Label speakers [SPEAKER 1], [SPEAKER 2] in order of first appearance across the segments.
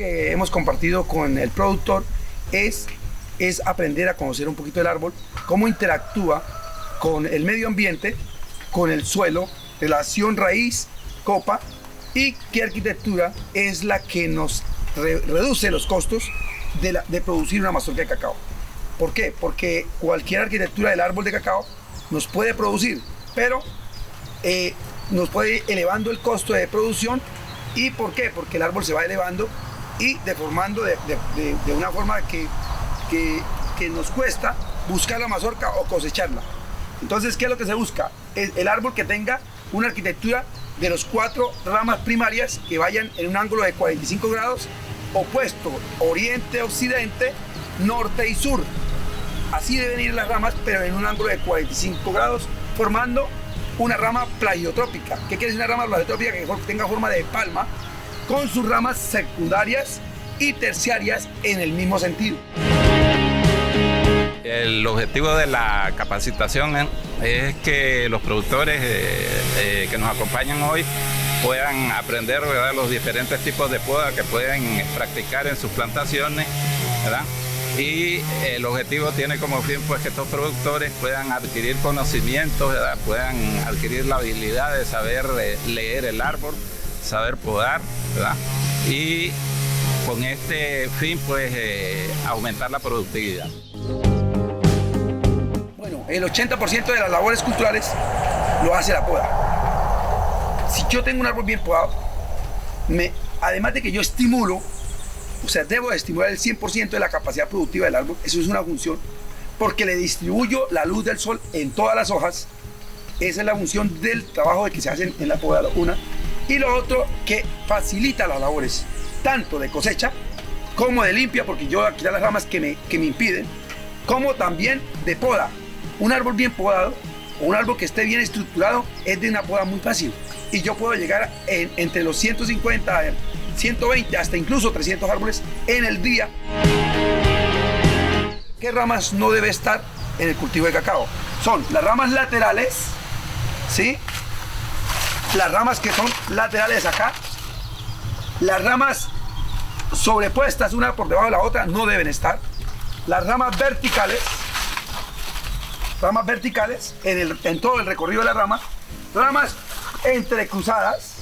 [SPEAKER 1] que hemos compartido con el productor es aprender a conocer un poquito el árbol, cómo interactúa con el medio ambiente, con el suelo, relación raíz-copa y qué arquitectura es la que nos reduce los costos de producir una mazorca de cacao. ¿Por qué? Porque cualquier arquitectura del árbol de cacao nos puede producir, pero nos puede ir elevando el costo de producción. ¿Y por qué? Porque el árbol se va elevando y deformando de una forma que nos cuesta buscar la mazorca o cosecharla. Entonces, ¿qué es lo que se busca? El árbol que tenga una arquitectura de los 4 ramas primarias que vayan en un ángulo de 45 grados opuesto, oriente, occidente, norte y sur. Así deben ir las ramas, pero en un ángulo de 45 grados, formando una rama plagiotrópica. ¿Qué quiere decir una rama plagiotrópica? Que tenga forma de palma, con sus ramas secundarias y terciarias en el mismo sentido.
[SPEAKER 2] El objetivo de la capacitación es que los productores que nos acompañan hoy puedan aprender, ¿verdad?, los diferentes tipos de poda que pueden practicar en sus plantaciones, ¿verdad? Y el objetivo tiene como fin, pues, que estos productores puedan adquirir conocimientos, ¿verdad?, puedan adquirir la habilidad de saber leer el árbol, saber podar, ¿verdad? Y con este fin, pues, aumentar la productividad.
[SPEAKER 1] Bueno, el 80% de las labores culturales lo hace la poda. Si yo tengo un árbol bien podado, además de que yo estimulo, o sea, debo de estimular el 100% de la capacidad productiva del árbol. Eso es una función, porque le distribuyo la luz del sol en todas las hojas. Esa es la función del trabajo que se hace en la poda, una. Y lo otro, que facilita las labores, tanto de cosecha como de limpia, porque yo voy a quitar las ramas que me impiden, como también de poda. Un árbol bien podado, o un árbol que esté bien estructurado, es de una poda muy fácil. Y yo puedo llegar entre los 150, 120, hasta incluso 300 árboles en el día. ¿Qué ramas no debe estar en el cultivo de cacao? Son las ramas laterales, ¿sí? Las ramas que son laterales acá. Las ramas sobrepuestas una por debajo de la otra no deben estar. Las ramas verticales en todo el recorrido de la rama. Ramas entrecruzadas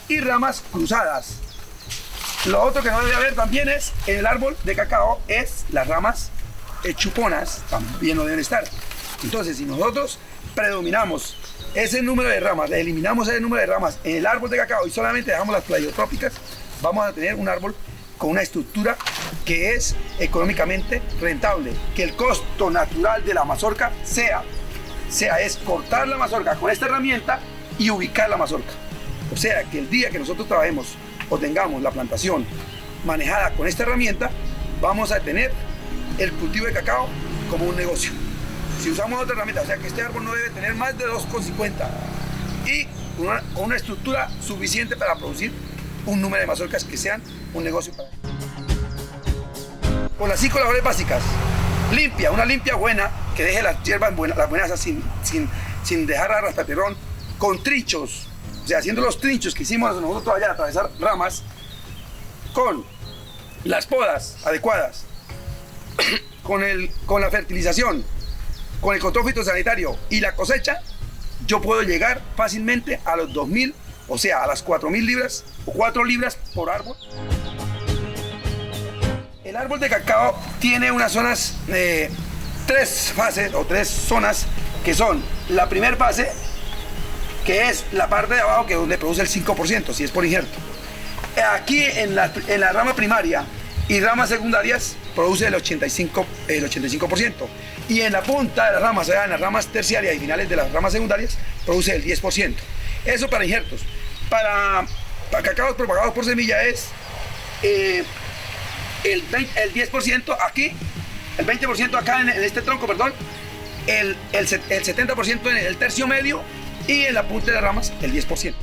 [SPEAKER 1] y ramas cruzadas. Lo otro que no debe haber también es, en el árbol de cacao, es las ramas chuponas, también no deben estar. Entonces, si nosotros predominamos ese número de ramas, eliminamos ese número de ramas en el árbol de cacao y solamente dejamos las plagiotrópicas, vamos a tener un árbol con una estructura que es económicamente rentable, que el costo natural de la mazorca es cortar la mazorca con esta herramienta y ubicar la mazorca. O sea, que el día que nosotros trabajemos o tengamos la plantación manejada con esta herramienta, vamos a tener el cultivo de cacao como un negocio. Si usamos otra herramienta, o sea que este árbol no debe tener más de 2,50 y con una estructura suficiente para producir un número de mazorcas que sean un negocio para él. Con las 5 labores básicas: limpia, una limpia buena, que deje las hierbas buenas, las buenas sin dejar a raspaterrón, con trinchos, o sea, haciendo los trinchos que hicimos nosotros allá, atravesar ramas, con las podas adecuadas, con la fertilización, con el control fitosanitario y la cosecha, yo puedo llegar fácilmente a los 2.000, o sea, a las 4.000 libras o 4 libras por árbol. El árbol de cacao tiene unas zonas, 3 fases o 3 zonas, que son la primera fase, que es la parte de abajo, que es donde produce el 5%, si es por injerto. Aquí en la rama primaria y ramas secundarias produce el 85%. Y en la punta de las ramas, o sea, en las ramas terciarias y finales de las ramas secundarias, produce el 10%. Eso para injertos. Para cacaos propagados por semilla es el 10% aquí, el 20% acá en este tronco, perdón, el 70% en el tercio medio y en la punta de las ramas el 10%.